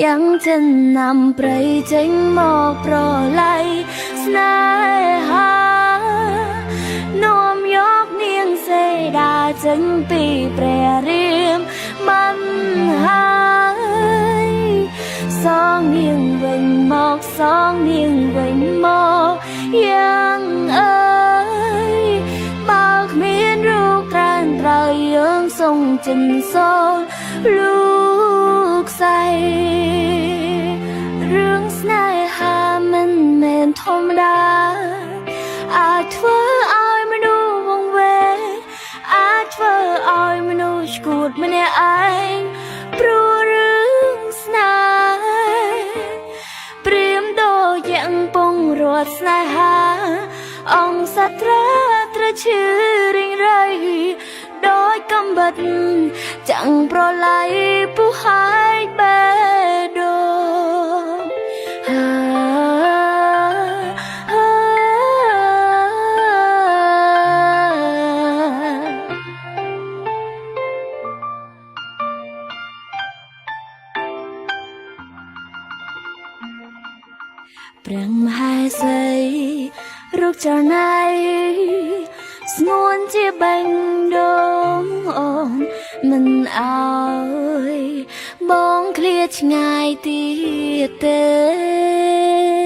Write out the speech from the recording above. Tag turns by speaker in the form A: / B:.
A: ยังจะนำប្រៃចេញមកប្រឡ័យស្នេហានាំយកនាងសេដាចេញពីព្រះរាមបានហើយសងនាងវិញមកសងនាងវិញមកយ៉ាងអើយបើគ្មានរូបក្រានត្រូវយើងសុំចិនសូនលោកស្រីរឿងស្នេហាមិនមែនធម្មតាអាចធ្វើឲ្យមនុស្សវង្វេងអាចធ្វើឲ្យមនុស្សឈួតម្នាក់ឯងព្រោះរឿងស្នេហ៍ព្រាមដូចយ៉ាងពងរត់ស្នេហាអង្គសត្រាត្រឈឺរិញរៃដោយកំបិតចាំងប្រឡ័យពុះហើយបេះដូងព្រះមហេសីរូបចរណៃស្ងួនជាបេះដូងអូនមិនអើយបងឃ្លាឆ្ងាយទៀតទេ